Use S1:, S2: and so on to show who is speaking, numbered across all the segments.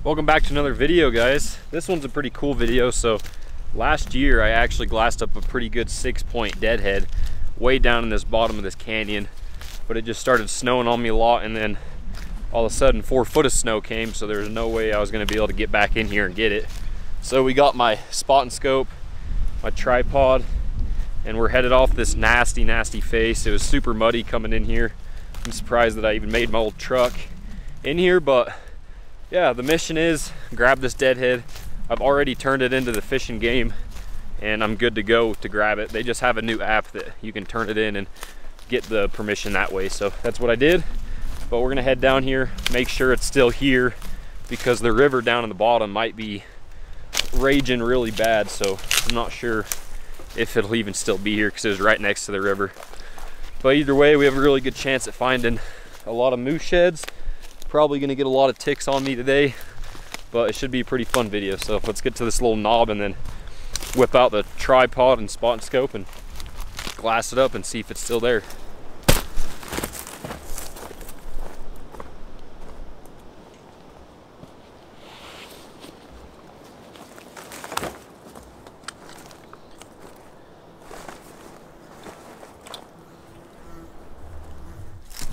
S1: Welcome back to another video, guys. This one's a pretty cool video. So last year I actually glassed up a pretty good 6-point deadhead way down in this bottom of this canyon, but it just started snowing on me a lot, and then all of a sudden 4 foot of snow came, so there was no way I was going to be able to get back in here and get it. So we got my spot and scope, my tripod, and we're headed off this nasty face. It was super muddy coming in here. I'm surprised that I even made my old truck in here, but yeah, the mission is grab this deadhead. I've already turned it into the Fish and Game, and I'm good to go to grab it. They just have a new app that you can turn it in and get the permission that way. So that's what I did. But we're gonna head down here, make sure it's still here, because the river down in the bottom might be raging really bad. So I'm not sure if it'll even still be here because it was right next to the river. But either way, we have a really good chance at finding a lot of moose sheds. Probably gonna get a lot of ticks on me today, but it should be a pretty fun video. So let's get to this little knob and then whip out the tripod and spot and scope and glass it up and see if it's still there.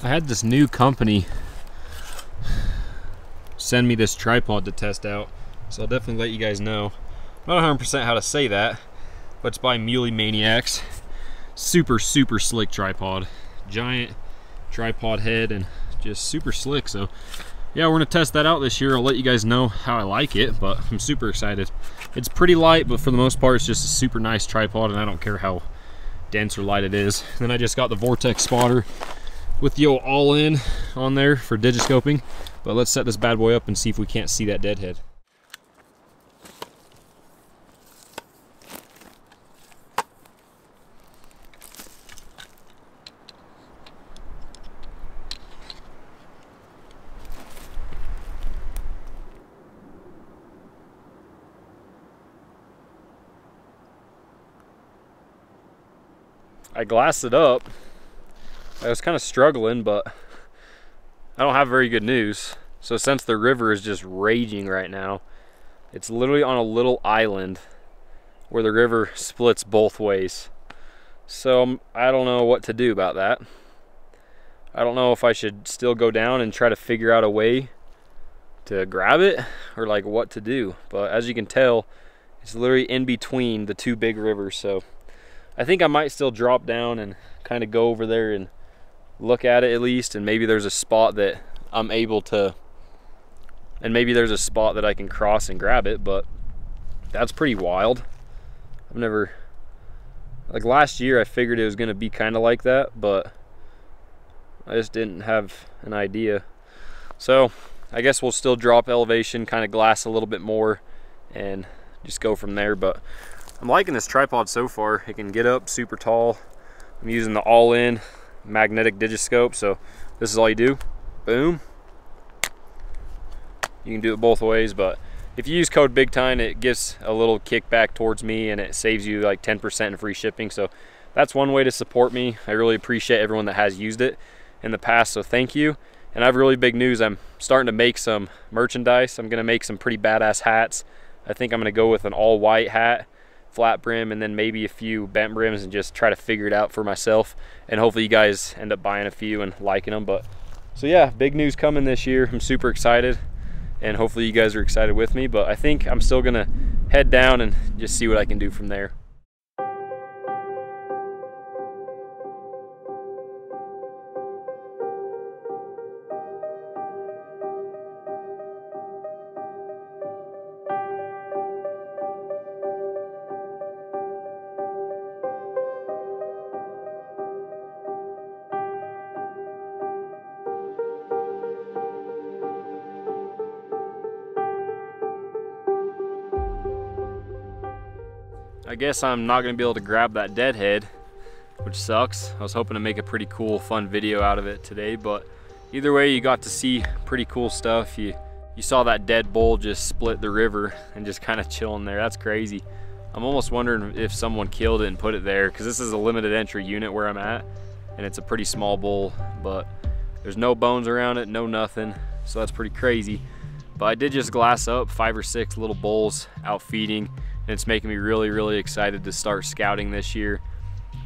S1: I had this new company send me this tripod to test out, so I'll definitely let you guys know. I'm not 100% how to say that, but it's by Muley Maniacs. Super slick tripod, giant tripod head, and just super slick. So yeah, we're gonna test that out this year. I'll let you guys know how I like it, but I'm super excited. It's pretty light, but for the most part it's just a super nice tripod, and I don't care how dense or light it is. And then I just got the Vortex spotter with the old all-in on there for digiscoping. But let's set this bad boy up and see if we can't see that deadhead. I glassed it up. I was kind of struggling, but I don't have very good news. So since the river is just raging right now, it's literally on a little island where the river splits both ways. So I don't know what to do about that. I don't know if I should still go down and try to figure out a way to grab it, or like what to do. But as you can tell, it's literally in between the 2 big rivers. So I think I might still drop down and kind of go over there and look at it at least, and maybe there's a spot that I'm able to, and maybe there's a spot that I can cross and grab it. But that's pretty wild. I've never, like last year I figured it was gonna be kind of like that, but I just didn't have an idea. So I guess we'll still drop elevation, kind of glass a little bit more, and just go from there. But I'm liking this tripod so far. It can get up super tall. I'm using the all-in magnetic digiscope, so this is all you do, boom. You can do it both ways, but if you use code BIGTIME, it gives a little kickback towards me, and it saves you like 10% in free shipping. So that's one way to support me. I really appreciate everyone that has used it in the past, so thank you. And I have really big news. I'm starting to make some merchandise. I'm gonna make some pretty badass hats. I think I'm gonna go with an all white hat, flat brim, and then maybe a few bent brims, and just try to figure it out for myself. And hopefully you guys end up buying a few and liking them. But so yeah, big news coming this year. I'm super excited, and hopefully you guys are excited with me. But I think I'm still gonna head down and just see what I can do from there. I guess I'm not gonna be able to grab that deadhead, which sucks. I was hoping to make a pretty cool, fun video out of it today, but either way, you got to see pretty cool stuff. You saw that dead bull just split the river and just kind of chilling there. That's crazy. I'm almost wondering if someone killed it and put it there, because this is a limited entry unit where I'm at, and it's a pretty small bull, but there's no bones around it, no nothing, so that's pretty crazy. But I did just glass up 5 or 6 little bulls out feeding, and it's making me really excited to start scouting this year.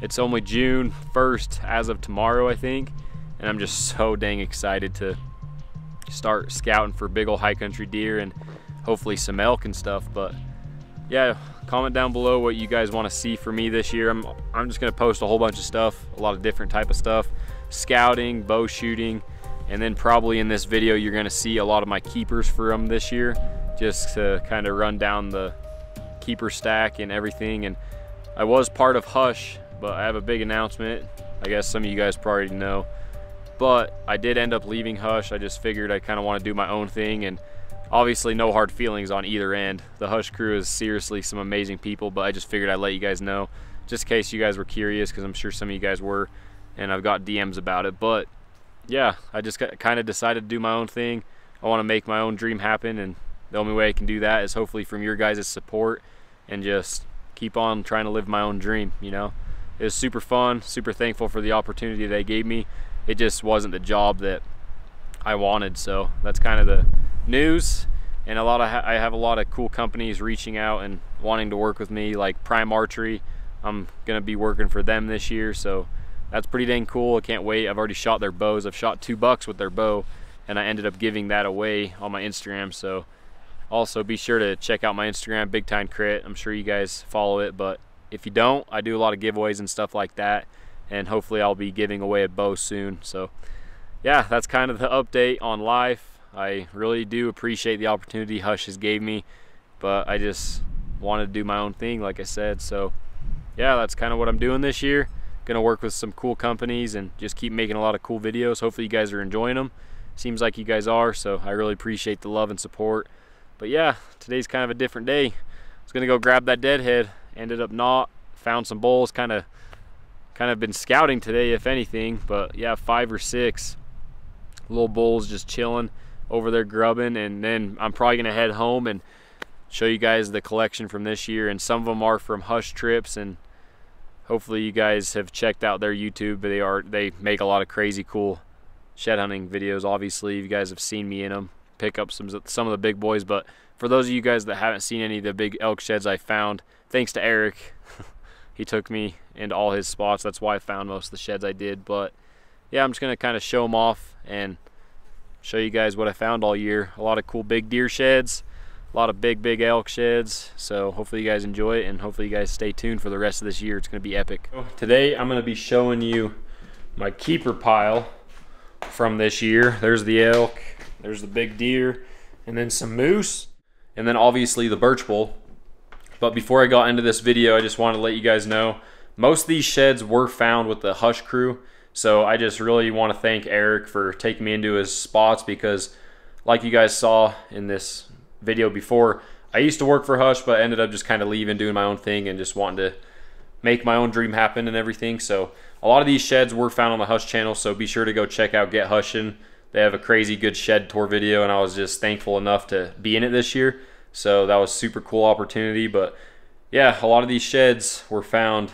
S1: It's only June 1st as of tomorrow, I think, and I'm just so dang excited to start scouting for big old high country deer and hopefully some elk and stuff. But yeah, comment down below what you guys want to see from me this year. I'm just gonna post a whole bunch of stuff, a lot of different type of stuff, scouting, bow shooting, and then probably in this video you're gonna see a lot of my keepers from this year, just to kind of run down the keeper stack and everything. And I was part of Hush, but I have a big announcement. I guess some of you guys probably already know, but I did end up leaving Hush. I just figured I kind of want to do my own thing, and obviously no hard feelings on either end. The Hush crew is seriously some amazing people, but I just figured I'd let you guys know, just in case you guys were curious, because I'm sure some of you guys were, and I've got DMs about it. But yeah, I just kind of decided to do my own thing. I want to make my own dream happen, and the only way I can do that is hopefully from your guys' support, and just keep on trying to live my own dream, you know. It was super fun, super thankful for the opportunity they gave me. It just wasn't the job that I wanted, so that's kind of the news. And I have a lot of cool companies reaching out and wanting to work with me, like Prime Archery. I'm gonna be working for them this year, so that's pretty dang cool. I can't wait. I've already shot their bows. I've shot 2 bucks with their bow, and I ended up giving that away on my Instagram. So also be sure to check out my Instagram, Big Time Crit. I'm sure you guys follow it, but if you don't, I do a lot of giveaways and stuff like that, and hopefully I'll be giving away a bow soon. So yeah, that's kind of the update on life. I really do appreciate the opportunity Hush has gave me, but I just wanted to do my own thing, like I said. So yeah, that's kind of what I'm doing this year. Gonna work with some cool companies and just keep making a lot of cool videos. Hopefully you guys are enjoying them. Seems like you guys are, so I really appreciate the love and support. But yeah, today's kind of a different day. I was gonna go grab that deadhead, ended up not. Found some bulls, kind of been scouting today, if anything. But yeah, 5 or 6 little bulls just chilling over there grubbing, and then I'm probably gonna head home and show you guys the collection from this year. And some of them are from Hush trips, and hopefully you guys have checked out their YouTube. They make a lot of crazy cool shed hunting videos. Obviously you guys have seen me in them, pick up some of the big boys. But for those of you guys that haven't seen any of the big elk sheds I found, thanks to Eric, he took me into all his spots. That's why I found most of the sheds I did. But yeah, I'm just gonna kind of show them off and show you guys what I found all year. A lot of cool big deer sheds, a lot of big elk sheds. So hopefully you guys enjoy it, and hopefully you guys stay tuned for the rest of this year. It's gonna be epic. Today I'm gonna be showing you my keeper pile from this year. There's the elk, there's the big deer, and then some moose, and then obviously the birch bull. But before I got into this video, I just wanted to let you guys know, most of these sheds were found with the Hush crew. So I just really want to thank Eric for taking me into his spots, because like you guys saw in this video before, I used to work for Hush, but ended up just kind of leaving, doing my own thing, and just wanting to make my own dream happen and everything. So a lot of these sheds were found on the Hush channel, so be sure to go check out Get Hushin'. They have a crazy good shed tour video, and I was just thankful enough to be in it this year. So that was super cool opportunity. But yeah, a lot of these sheds were found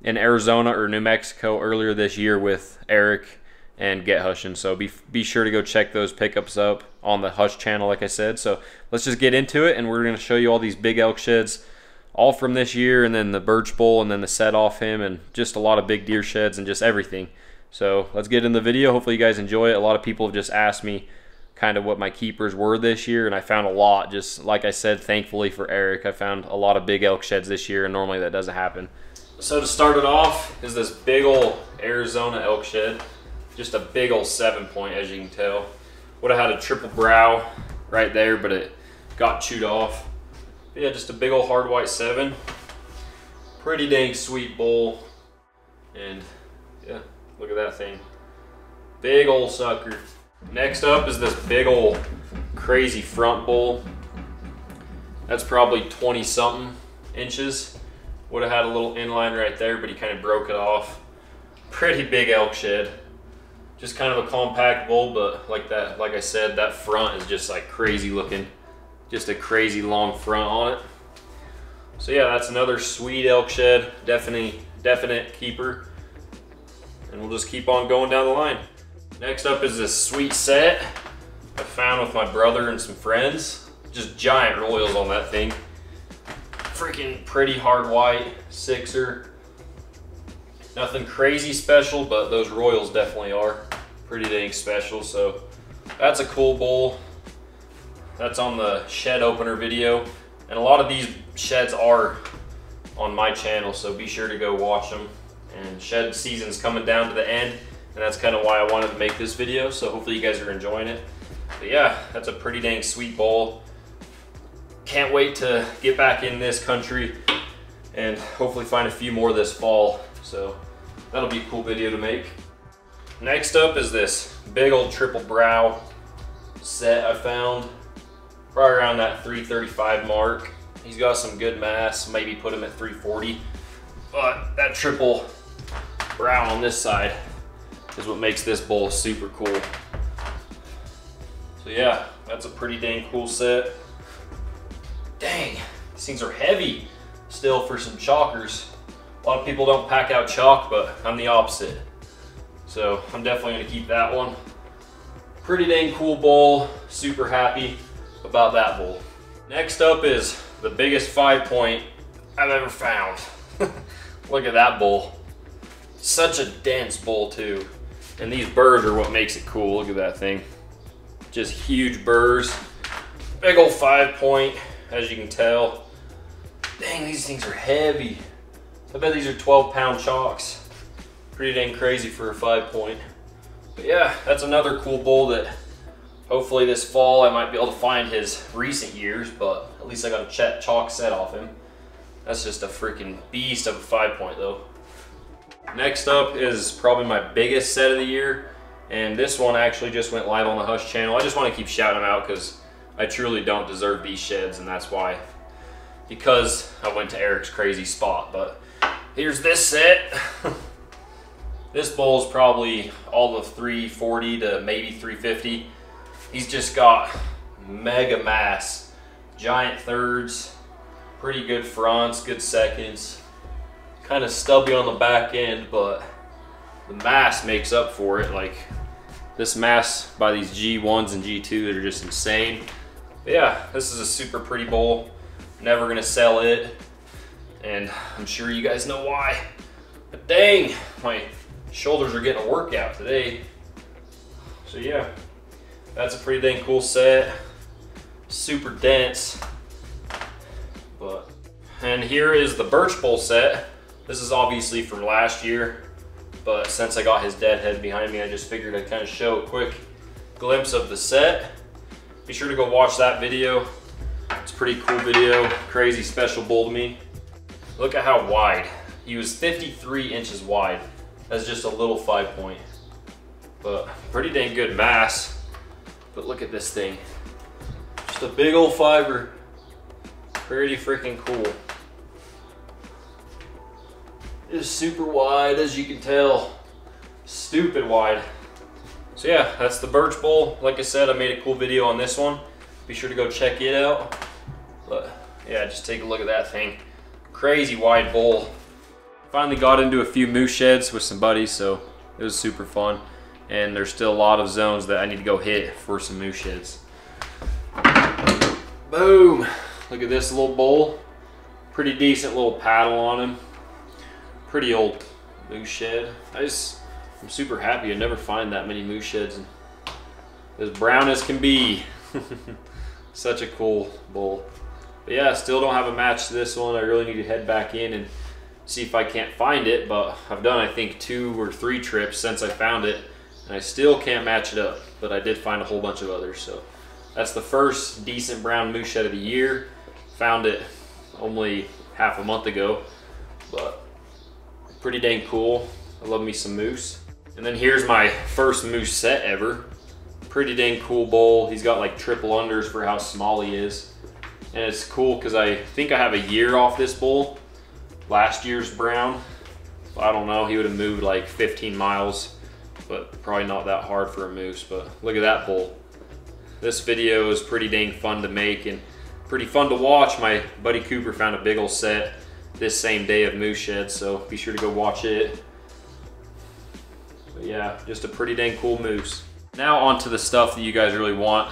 S1: in Arizona or New Mexico earlier this year with Eric and Get Hushin'. So be sure to go check those pickups up on the Hush channel, like I said. So let's just get into it, and we're going to show you all these big elk sheds, all from this year, and then the birch bull, and then the set off him, and just a lot of big deer sheds and just everything. So let's get in the video. Hopefully you guys enjoy it. A lot of people have just asked me kind of what my keepers were this year, and I found a lot. Just like I said, thankfully for Eric, I found a lot of big elk sheds this year, and normally that doesn't happen. So to start it off is this big old Arizona elk shed. Just a big old 7-point, as you can tell. Would have had a triple brow right there, but it got chewed off. But yeah, just a big old hard white 7. Pretty dang sweet bull. And yeah, look at that thing. Big old sucker. Next up is this big old crazy front bull. That's probably 20 something inches. Would have had a little inline right there, but he kind of broke it off. Pretty big elk shed. Just kind of a compact bull, but like I said, that front is just like crazy looking. Just a crazy long front on it. So yeah, that's another sweet elk shed. Definite keeper. And we'll just keep on going down the line. Next up is this sweet set. I found with my brother and some friends. Just giant royals on that thing. Freaking pretty hard white, 6er. Nothing crazy special, but those royals definitely are pretty dang special. So that's a cool bull. That's on the shed opener video. And a lot of these sheds are on my channel, so be sure to go watch them. And shed season's coming down to the end, and that's kind of why I wanted to make this video. So hopefully you guys are enjoying it. But yeah, that's a pretty dang sweet bull. Can't wait to get back in this country and hopefully find a few more this fall. So that'll be a cool video to make. Next up is this big old triple brow set I found. Right around that 335 mark. He's got some good mass, maybe put him at 340. But that triple brown on this side is what makes this bull super cool. So yeah, that's a pretty dang cool set. Dang, these things are heavy still for some chalkers. A lot of people don't pack out chalk, but I'm the opposite. So I'm definitely gonna keep that one. Pretty dang cool bull, super happy about that bull. Next up is the biggest 5-point I've ever found. Look at that bull. Such a dense bull too. And these burrs are what makes it cool. Look at that thing. Just huge burrs. Big old 5-point, as you can tell. Dang, these things are heavy. I bet these are 12-pound chalks. Pretty dang crazy for a 5-point. But yeah, that's another cool bull that hopefully this fall I might be able to find his recent years, but at least I got a chalk set off him. That's just a freaking beast of a 5-point though. Next up is probably my biggest set of the year, and this one actually just went live on the Hush channel. I just want to keep shouting them out because I truly don't deserve these sheds, and that's why. Because I went to Eric's crazy spot. But here's this set. This bull is probably all of 340 to maybe 350. He's just got mega mass, giant thirds, pretty good fronts, good seconds. Kind of stubby on the back end, but the mass makes up for it. Like this mass by these G1s and G2 that are just insane. But yeah, this is a super pretty bull. Never gonna sell it, and I'm sure you guys know why. But dang, my shoulders are getting a workout today. So yeah, that's a pretty dang cool set. Super dense. And here is the birch bull set. This is obviously from last year, but since I got his dead head behind me, I just figured I'd kind of show a quick glimpse of the set. Be sure to go watch that video. It's a pretty cool video, crazy special bull to me. Look at how wide. He was 53 inches wide. That's just a little 5-point, but pretty dang good mass. But look at this thing. Just a big old fiber. Pretty freaking cool. It's super wide, as you can tell. Stupid wide. So yeah, that's the birch bull. Like I said, I made a cool video on this one. Be sure to go check it out. But yeah, just take a look at that thing. Crazy wide bull. Finally got into a few moose sheds with some buddies, so it was super fun. And there's still a lot of zones that I need to go hit for some moose sheds. Boom! Look at this little bull. Pretty decent little paddle on him. Pretty old moose shed. I'm super happy. I never find that many moose sheds. As brown as can be. Such a cool bull. But yeah, still don't have a match to this one. I really need to head back in and see if I can't find it. But I've done, I think, 2 or 3 trips since I found it, and I still can't match it up. But I did find a whole bunch of others. So that's the first decent brown moose shed of the year. Found it only half a month ago, but pretty dang cool. I love me some moose. And then here's my first moose set ever. Pretty dang cool bull. He's got like triple unders for how small he is. And it's cool because I think I have a year off this bull. Last year's brown. I don't know, he would have moved like 15 miles, but probably not that hard for a moose. But look at that bull. This video is pretty dang fun to make and pretty fun to watch. My buddy Cooper found a big old set this same day of moose sheds, so be sure to go watch it. But yeah, just a pretty dang cool moose. Now onto the stuff that you guys really want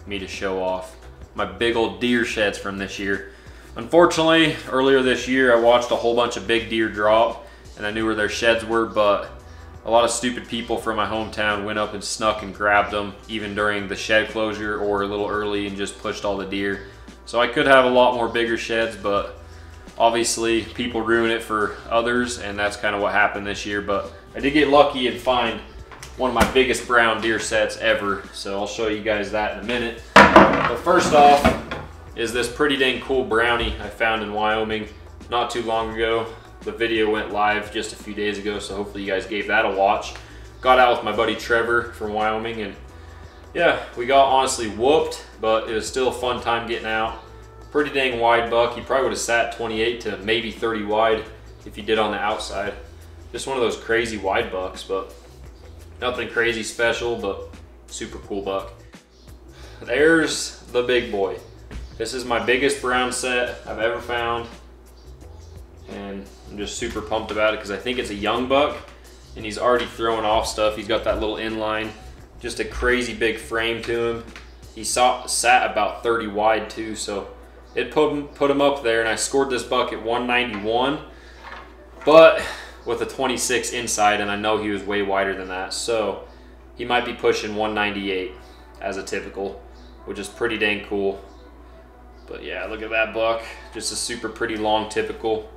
S1: me to show off. My big old deer sheds from this year. Unfortunately, earlier this year I watched a whole bunch of big deer drop and I knew where their sheds were, but a lot of stupid people from my hometown went up and snuck and grabbed them even during the shed closure or a little early and just pushed all the deer. So I could have a lot more bigger sheds, but obviously people ruin it for others, and that's kind of what happened this year. But I did get lucky and find one of my biggest brown deer sets ever, so I'll show you guys that in a minute. But first off is this pretty dang cool brownie I found in Wyoming not too long ago. The video went live just a few days ago, so hopefully you guys gave that a watch. Got out with my buddy Trevor from Wyoming, and yeah, we got honestly whooped, but it was still a fun time getting out. Pretty dang wide buck. He probably would have sat 28 to maybe 30 wide if he did on the outside. Just one of those crazy wide bucks, but nothing crazy special, but super cool buck. There's the big boy. This is my biggest brown set I've ever found, and I'm just super pumped about it because I think it's a young buck and he's already throwing off stuff. He's got that little inline, just a crazy big frame to him. He sat about 30 wide too, so it put him up there, and I scored this buck at 191, but with a 26 inside, and I know he was way wider than that, so he might be pushing 198 as a typical, which is pretty dang cool. But yeah, look at that buck, just a super pretty long typical.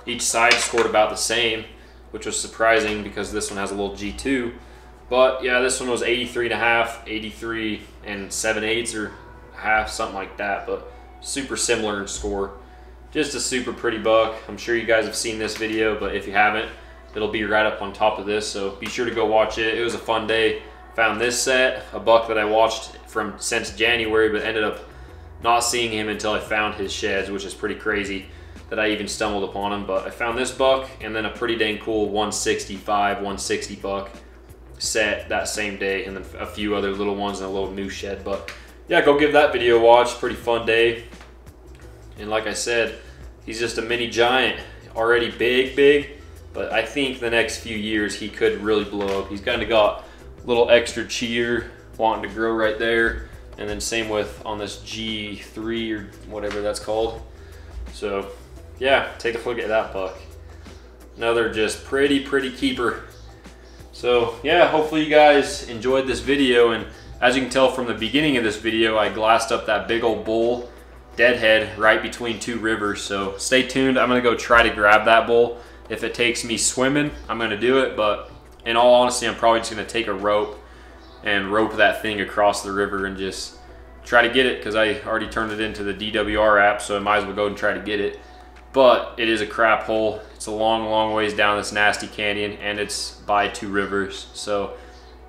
S1: Each side scored about the same, which was surprising because this one has a little G2. But yeah, this one was 83.5, 83 and 7/8 or half, something like that, but super similar in score. Just a super pretty buck. I'm sure you guys have seen this video, but if you haven't, it'll be right up on top of this, so be sure to go watch it. It was a fun day. Found this set, a buck that I watched from since January, but ended up not seeing him until I found his sheds, which is pretty crazy that I even stumbled upon him. But I found this buck and then a pretty dang cool 165, 160 buck set that same day, and then a few other little ones in a little new shed. But yeah, go give that video a watch. Pretty fun day. And like I said, he's just a mini giant, already big, but I think the next few years he could really blow up. He's kind of got a little extra cheer wanting to grow right there, and then same with on this G3 or whatever that's called. So yeah, take a look at that buck. Another just pretty keeper. So yeah, hopefully you guys enjoyed this video, and as you can tell from the beginning of this video, I glassed up that big old bull deadhead right between two rivers. So stay tuned. I'm gonna go try to grab that bull. If it takes me swimming, I'm gonna do it, but in all honesty, I'm probably just gonna take a rope and rope that thing across the river and just try to get it, because I already turned it into the DWR app, so I might as well go and try to get it. But it is a crap hole. It's a long ways down this nasty canyon, and it's by two rivers. So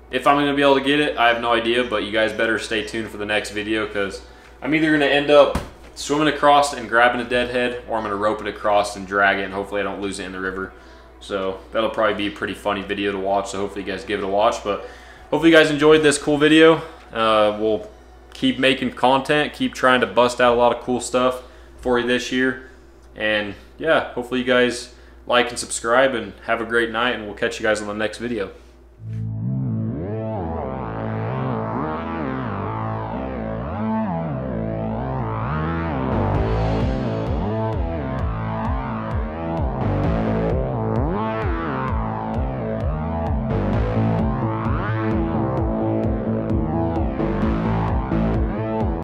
S1: if I'm gonna be able to get it, I have no idea, but you guys better stay tuned for the next video, because I'm either gonna end up swimming across and grabbing a deadhead, or I'm gonna rope it across and drag it, and hopefully I don't lose it in the river. So that'll probably be a pretty funny video to watch, so hopefully you guys give it a watch. But hopefully you guys enjoyed this cool video. We'll keep making content, keep trying to bust out a lot of cool stuff for you this year. And yeah, hopefully you guys like and subscribe, and have a great night, and we'll catch you guys on the next video.